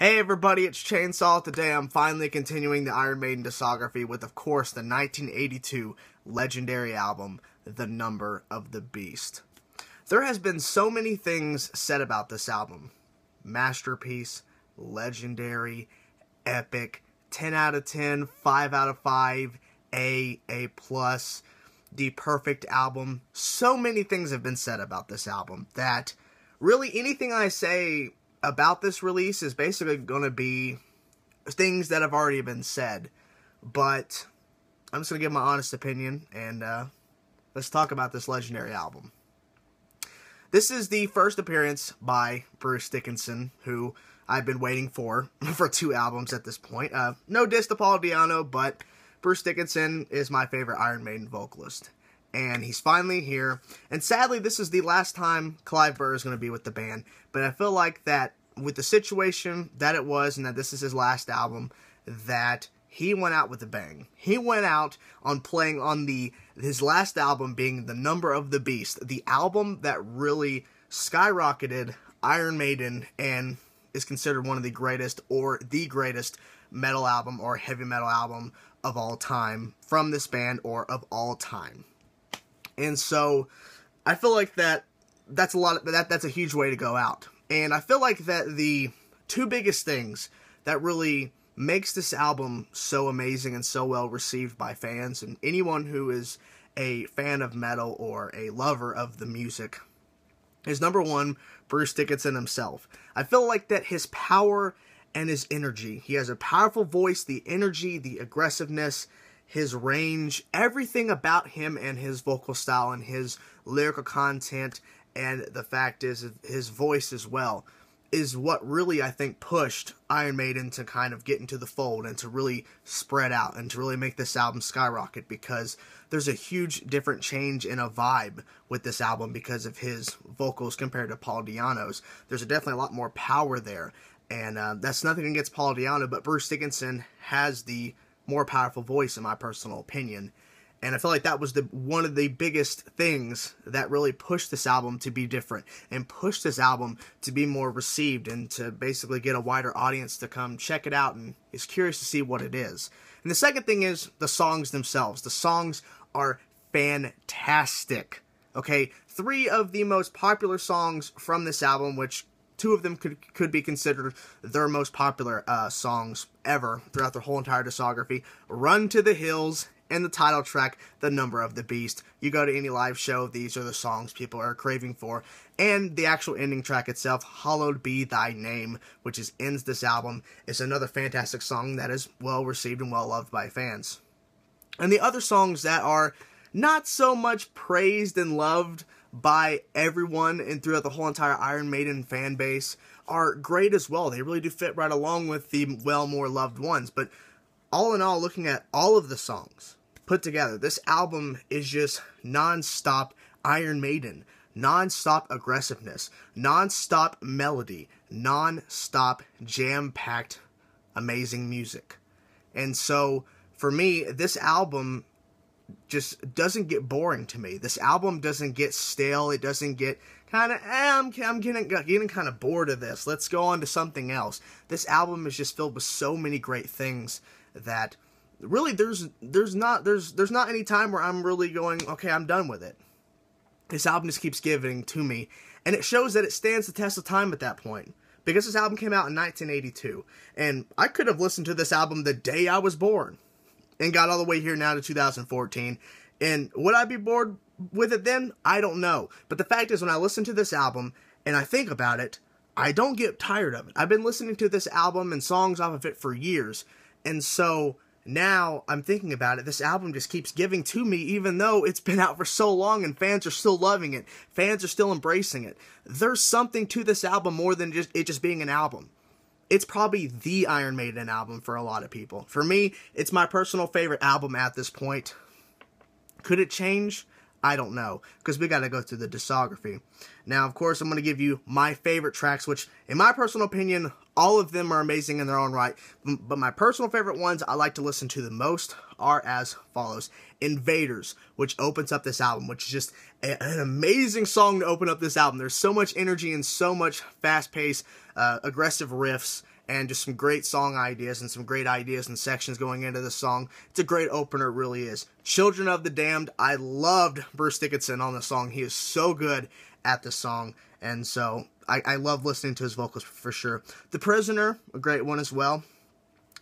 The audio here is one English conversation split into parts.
Hey everybody, it's Chainsaw. Today I'm finally continuing the Iron Maiden discography with, of course, the 1982 legendary album, The Number of the Beast. There has been so many things said about this album. Masterpiece, legendary, epic, 10 out of 10, 5 out of 5, A+, the perfect album. So many things have been said about this album that really anything I say about this release is basically going to be things that have already been said, but I'm just going to give my honest opinion, and let's talk about this legendary album. This is the first appearance by Bruce Dickinson, who I've been waiting for 2 albums at this point. No diss to Paul Di'Anno, but Bruce Dickinson is my favorite Iron Maiden vocalist. And he's finally here. And sadly, this is the last time Clive Burr is going to be with the band. But I feel like that with the situation that it was, and that this is his last album, that he went out with a bang. He went out on playing on his last album being The Number of the Beast. The album that really skyrocketed Iron Maiden and is considered one of the greatest or the greatest metal album or heavy metal album of all time from this band or of all time. And so, I feel like that's a huge way to go out. And I feel like that the 2 biggest things that really makes this album so amazing and so well received by fans and anyone who is a fan of metal or a lover of the music is, number 1, Bruce Dickinson himself. I feel like that his power and his energy. He has a powerful voice, the energy, the aggressiveness, his range, everything about him and his vocal style and his lyrical content, and the fact is his voice as well, is what really, I think, pushed Iron Maiden to kind of get into the fold and to really spread out and to really make this album skyrocket, because there's a huge different change in a vibe with this album because of his vocals compared to Paul Di'Anno's. There's definitely a lot more power there, and that's nothing against Paul Di'Anno, but Bruce Dickinson has the more powerful voice in my personal opinion. And I feel like that was one of the biggest things that really pushed this album to be different and pushed this album to be more received and to basically get a wider audience to come check it out and is curious to see what it is. And the second thing is the songs themselves. The songs are fantastic. Okay, 3 of the most popular songs from this album, which 2 of them could be considered their most popular songs ever throughout their whole entire discography. Run to the Hills and the title track, The Number of the Beast. You go to any live show, these are the songs people are craving for. And the actual ending track itself, Hallowed Be Thy Name, which ends this album, is another fantastic song that is well received and well loved by fans. And the other songs that are not so much praised and loved by everyone and throughout the whole entire Iron Maiden fan base are great as well. They really do fit right along with the more loved ones. But all in all, looking at all of the songs put together, this album is just non-stop Iron Maiden, non-stop aggressiveness, non-stop melody, non-stop jam-packed amazing music. And so for me, this album just doesn't get boring to me. This album doesn't get stale. It doesn't get kind of, I'm getting kind of bored of this. Let's go on to something else. This album is just filled with so many great things that really there's not any time where I'm really going, okay, I'm done with it. This album just keeps giving to me, and it shows that it stands the test of time at that point. Because this album came out in 1982, and I could have listened to this album the day I was born and got all the way here now to 2014. And would I be bored with it then? I don't know. But the fact is, when I listen to this album and I think about it, I don't get tired of it. I've been listening to this album and songs off of it for years. And so now I'm thinking about it. This album just keeps giving to me, even though it's been out for so long and fans are still loving it. Fans are still embracing it. There's something to this album more than just being an album. It's probably the Iron Maiden album for a lot of people. For me, it's my personal favorite album at this point. Could it change? I don't know, because we got to go through the discography. Now, of course, I'm going to give you my favorite tracks, which, in my personal opinion, all of them are amazing in their own right. But my personal favorite ones I like to listen to the most are as follows. Invaders, which opens up this album, which is just an amazing song to open up this album. There's so much energy and so much fast-paced, aggressive riffs and just some great song ideas and some great ideas and sections going into the song. It's a great opener, it really is. Children of the Damned, I loved Bruce Dickinson on the song. He is so good at the song, and so I love listening to his vocals for sure. The Prisoner, a great one as well.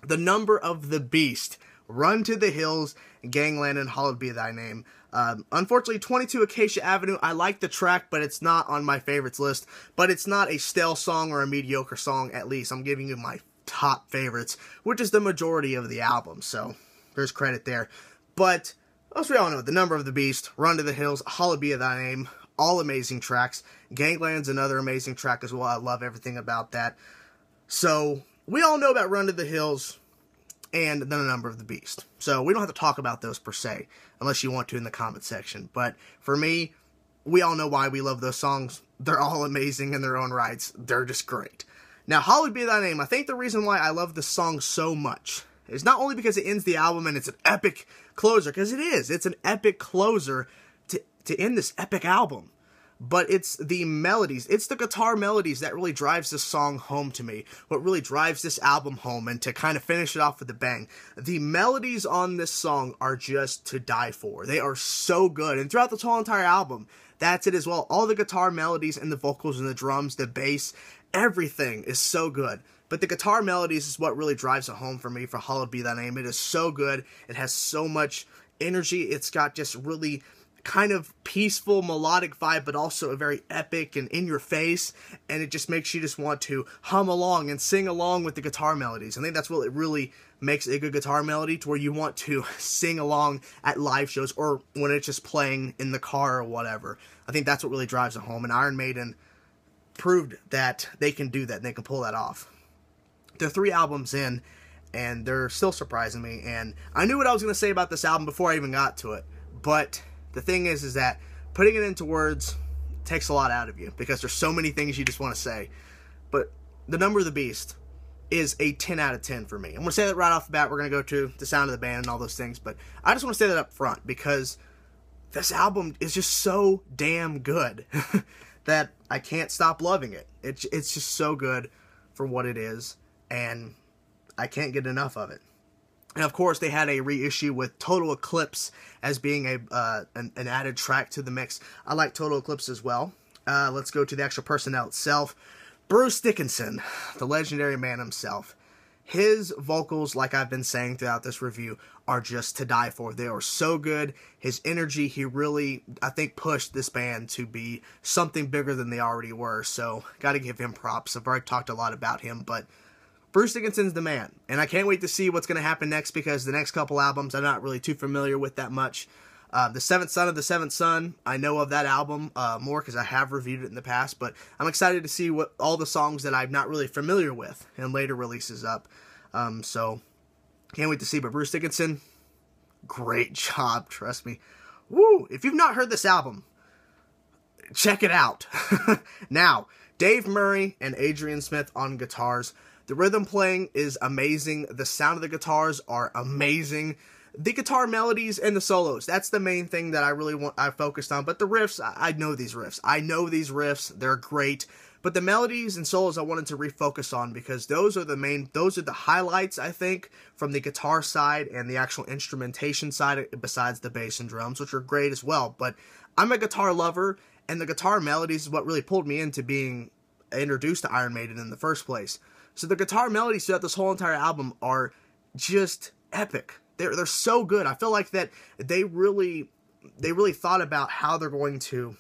The Number of the Beast, Run to the Hills, Gangland, and Hallowed Be Thy Name. Unfortunately, 22 Acacia Avenue, I like the track, but it's not on my favorites list. But it's not a stale song or a mediocre song, at least. I'm giving you my top favorites, which is the majority of the album, so there's credit there. But, as we all know, The Number of the Beast, Run to the Hills, Hallowed Be Thy Name, all amazing tracks. Gangland's another amazing track as well. I love everything about that. So, we all know about Run to the Hills and The Number of the Beast. So, we don't have to talk about those per se, unless you want to in the comment section. But, for me, we all know why we love those songs. They're all amazing in their own rights. They're just great. Now, Hallowed Be Thy Name, I think the reason why I love this song so much is not only because it ends the album and it's an epic closer, because it is. It's an epic closer to end this epic album. But it's the melodies, it's the guitar melodies that really drives this song home to me. What really drives this album home, and to kind of finish it off with a bang. The melodies on this song are just to die for. They are so good, and throughout this whole entire album, that's it as well. All the guitar melodies and the vocals and the drums, the bass, everything is so good. But the guitar melodies is what really drives it home for me for Hallowed Be Thy Name. It is so good. It has so much energy. It's got just really kind of peaceful, melodic vibe, but also a very epic and in your face, and it just makes you just want to hum along and sing along with the guitar melodies. I think that's what it really makes a good guitar melody, to where you want to sing along at live shows or when it's just playing in the car or whatever. I think that's what really drives it home, and Iron Maiden proved that they can do that and they can pull that off. They're 3 albums in, and they're still surprising me, and I knew what I was going to say about this album before I even got to it, but the thing is that putting it into words takes a lot out of you, because there's so many things you just want to say. But The Number of the Beast is a 10 out of 10 for me. I'm going to say that right off the bat. We're going to go to the sound of the band and all those things, but I just want to say that up front, because this album is just so damn good that I can't stop loving it. It's just so good for what it is, and I can't get enough of it. And of course, they had a reissue with Total Eclipse as being an added track to the mix. I like Total Eclipse as well. Let's go to the actual personnel itself. Bruce Dickinson, the legendary man himself. His vocals, like I've been saying throughout this review, are just to die for. They are so good. His energy, he really, I think, pushed this band to be something bigger than they already were. So, got to give him props. I've already talked a lot about him, but Bruce Dickinson's the man, and I can't wait to see what's going to happen next, because the next couple albums I'm not really too familiar with that much. The Seventh Son of the Seventh Son, I know of that album more because I have reviewed it in the past, but I'm excited to see what all the songs that I'm not really familiar with in later releases up. So, can't wait to see. But Bruce Dickinson, great job, trust me. Woo! If you've not heard this album, check it out. Now, Dave Murray and Adrian Smith on guitars. The rhythm playing is amazing. The sound of the guitars are amazing. The guitar melodies and the solos, that's the main thing that I focused on. But the riffs, I know these riffs. I know these riffs. They're great. But the melodies and solos I wanted to refocus on, because those are the highlights, I think, from the guitar side and the actual instrumentation side, besides the bass and drums, which are great as well. But I'm a guitar lover, and the guitar melodies is what really pulled me into being introduced to Iron Maiden in the first place. So the guitar melodies throughout this whole entire album are just epic. They're so good. I feel like that they really thought about how they're going to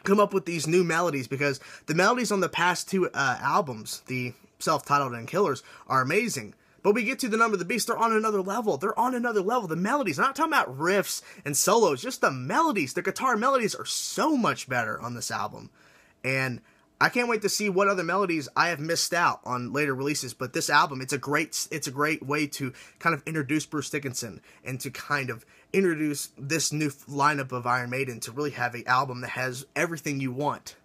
come up with these new melodies, because the melodies on the past 2 albums, the self-titled and Killers, are amazing. But we get to The Number of the Beast, they're on another level. They're on another level. The melodies, I'm not talking about riffs and solos, just the melodies. The guitar melodies are so much better on this album. And I can't wait to see what other melodies I have missed out on later releases, but this album, it's a great way to kind of introduce Bruce Dickinson and to kind of introduce this new lineup of Iron Maiden to really have an album that has everything you want.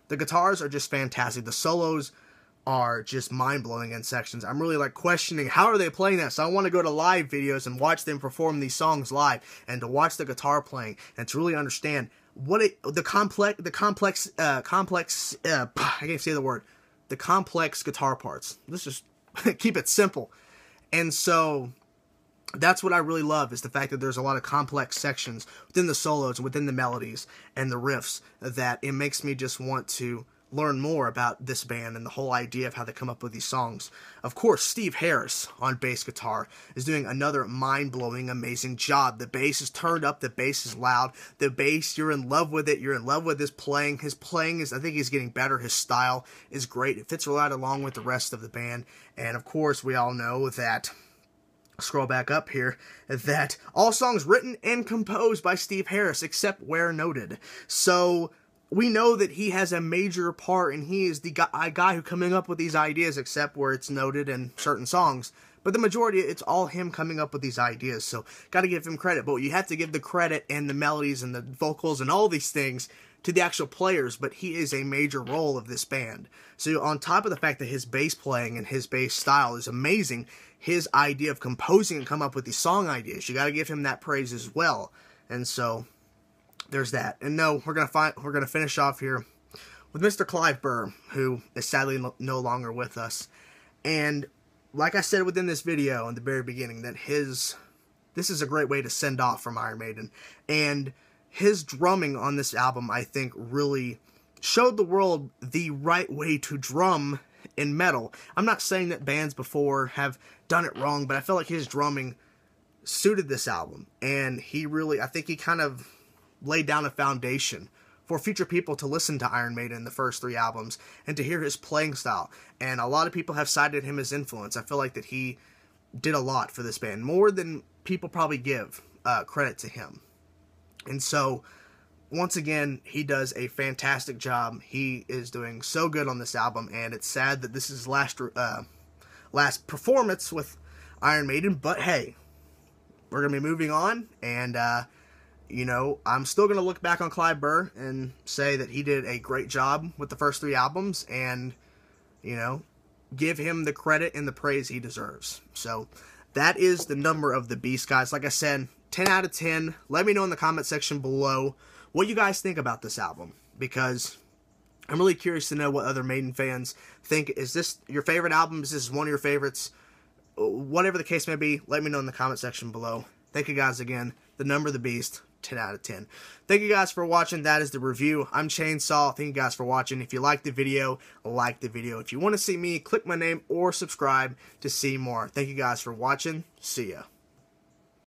The guitars are just fantastic. The solos are just mind-blowing in sections. I'm really like questioning, how are they playing that? So I want to go to live videos and watch them perform these songs live, and to watch the guitar playing and to really understand what the complex I can't say the word, the complex guitar parts. Let's just keep it simple. And so that's what I really love, is the fact that there's a lot of complex sections within the solos and within the melodies and the riffs that it makes me just want to learn more about this band and the whole idea of how they come up with these songs. Of course, Steve Harris on bass guitar is doing another mind-blowing, amazing job. The bass is turned up, the bass is loud, the bass, you're in love with it, you're in love with his playing. His playing is, I think he's getting better, his style is great, it fits right along with the rest of the band, and of course, we all know that, scroll back up here, that all songs written and composed by Steve Harris, except where noted. So we know that he has a major part, and he is the guy who coming up with these ideas, except where it's noted in certain songs. But the majority, it's all him coming up with these ideas, so gotta give him credit. But you have to give the credit and the melodies and the vocals and all these things to the actual players, but he is a major role of this band. So on top of the fact that his bass playing and his bass style is amazing, his idea of composing and come up with these song ideas, you gotta give him that praise as well. And so there's that. And no, we're gonna finish off here with Mr. Clive Burr, who is sadly no longer with us. And like I said within this video in the very beginning, that this is a great way to send off from Iron Maiden. And his drumming on this album, I think, really showed the world the right way to drum in metal. I'm not saying that bands before have done it wrong, but I feel like his drumming suited this album. And he really, I think he kind of laid down a foundation for future people to listen to Iron Maiden, the first 3 albums, and to hear his playing style. And a lot of people have cited him as influence. I feel like that he did a lot for this band, more than people probably give credit to him. And so, once again, he does a fantastic job. He is doing so good on this album, and it's sad that this is his last performance with Iron Maiden, but hey, we're going to be moving on, and you know, I'm still going to look back on Clive Burr and say that he did a great job with the first 3 albums, and, you know, give him the credit and the praise he deserves. So, that is the number of the beast, guys. Like I said, 10 out of 10. Let me know in the comment section below what you guys think about this album, because I'm really curious to know what other Maiden fans think. Is this your favorite album? Is this one of your favorites? Whatever the case may be, let me know in the comment section below. Thank you guys again. The number of the beast, 10 out of 10. Thank you guys for watching. That is the review. I'm Chainsaw. Thank you guys for watching. If you liked the video, like the video. If you want to see me, click my name or subscribe to see more. Thank you guys for watching. See ya.